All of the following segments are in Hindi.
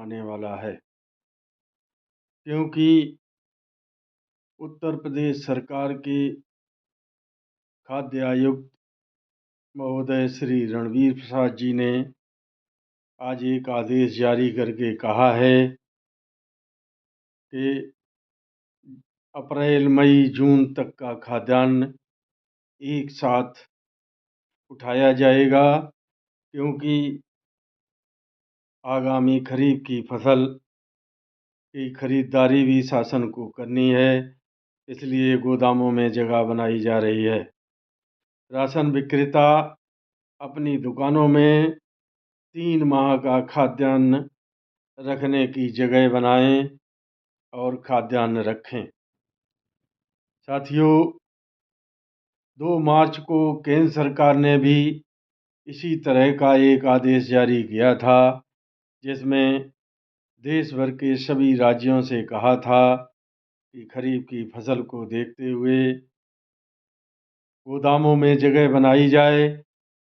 आने वाला है, क्योंकि उत्तर प्रदेश सरकार के खाद्य आयुक्त महोदय श्री रणवीर प्रसाद जी ने आज एक आदेश जारी करके कहा है कि अप्रैल, मई, जून तक का खाद्यान्न एक साथ उठाया जाएगा, क्योंकि आगामी खरीफ की फसल की खरीदारी भी शासन को करनी है, इसलिए गोदामों में जगह बनाई जा रही है। राशन विक्रेता अपनी दुकानों में 3 माह का खाद्यान्न रखने की जगह बनाएं और खाद्यान्न रखें। साथियों, 2 मार्च को केंद्र सरकार ने भी इसी तरह का एक आदेश जारी किया था, जिसमें देश भर के सभी राज्यों से कहा था कि खरीफ की फसल को देखते हुए गोदामों में जगह बनाई जाए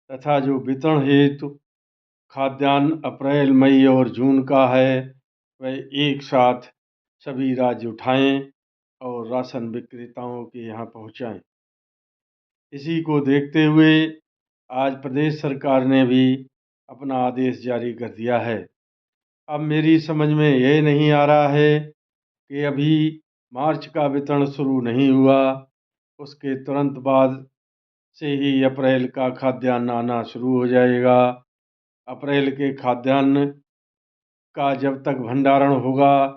तथा जो वितरण हेतु खाद्यान्न अप्रैल, मई और जून का है वह एक साथ सभी राज्य उठाएं और राशन विक्रेताओं के यहाँ पहुँचाएं। इसी को देखते हुए आज प्रदेश सरकार ने भी अपना आदेश जारी कर दिया है। अब मेरी समझ में यह नहीं आ रहा है कि अभी मार्च का वितरण शुरू नहीं हुआ, उसके तुरंत बाद से ही अप्रैल का खाद्यान्न आना शुरू हो जाएगा। अप्रैल के खाद्यान्न का जब तक भंडारण होगा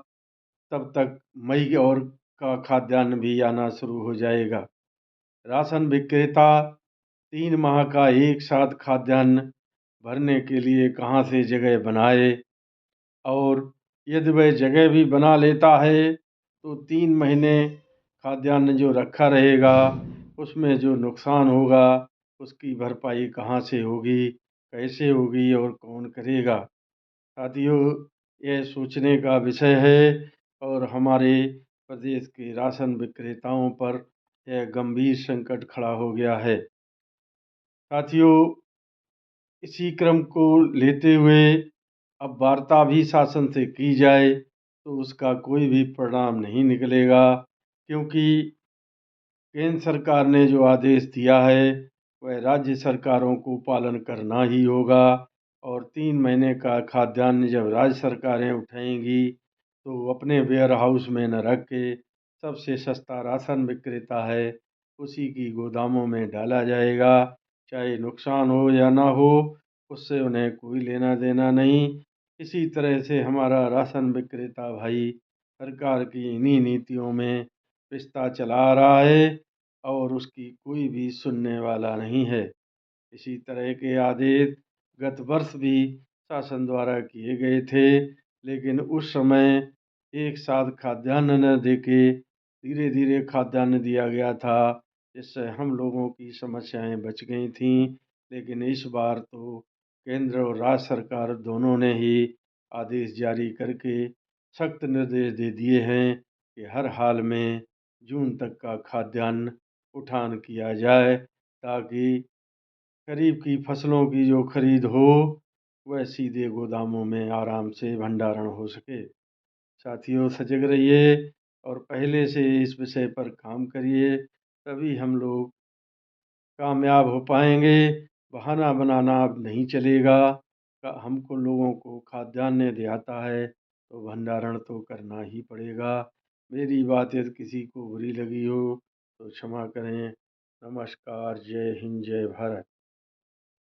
तब तक मई और का खाद्यान्न भी आना शुरू हो जाएगा। राशन विक्रेता 3 माह का एक साथ खाद्यान्न भरने के लिए कहाँ से जगह बनाए, और यदि वह जगह भी बना लेता है तो 3 महीने खाद्यान्न जो रखा रहेगा उसमें जो नुकसान होगा उसकी भरपाई कहाँ से होगी, कैसे होगी और कौन करेगा। साथियों, यह सोचने का विषय है और हमारे प्रदेश के राशन विक्रेताओं पर यह गंभीर संकट खड़ा हो गया है। साथियों, इसी क्रम को लेते हुए अब वार्ता भी शासन से की जाए तो उसका कोई भी परिणाम नहीं निकलेगा, क्योंकि केंद्र सरकार ने जो आदेश दिया है वह राज्य सरकारों को पालन करना ही होगा, और 3 महीने का खाद्यान्न जब राज्य सरकारें उठाएंगी तो अपने वेयर हाउस में न रख के सबसे सस्ता राशन विक्रेता है उसी की गोदामों में डाला जाएगा। चाहे नुकसान हो या ना हो, उससे उन्हें कोई लेना देना नहीं। इसी तरह से हमारा राशन विक्रेता भाई सरकार की इन्हीं नीतियों में पिसता चला रहा है और उसकी कोई भी सुनने वाला नहीं है। इसी तरह के आदेश गत वर्ष भी शासन द्वारा किए गए थे, लेकिन उस समय एक साथ खाद्यान्न न देके धीरे धीरे खाद्यान्न दिया गया था, जिससे हम लोगों की समस्याएं बच गई थीं। लेकिन इस बार तो केंद्र और राज्य सरकार दोनों ने ही आदेश जारी करके सख्त निर्देश दे दिए हैं कि हर हाल में जून तक का खाद्यान्न उठान किया जाए, ताकि खरीफ की फसलों की जो खरीद हो वह सीधे गोदामों में आराम से भंडारण हो सके। साथियों, सजग रहिए और पहले से इस विषय पर काम करिए, तभी हम लोग कामयाब हो पाएंगे। बहाना बनाना अब नहीं चलेगा। हमको लोगों को खाद्यान्न यदि आता है तो भंडारण तो करना ही पड़ेगा। मेरी बात यदि किसी को बुरी लगी हो तो क्षमा करें। नमस्कार। जय हिंद, जय भारत।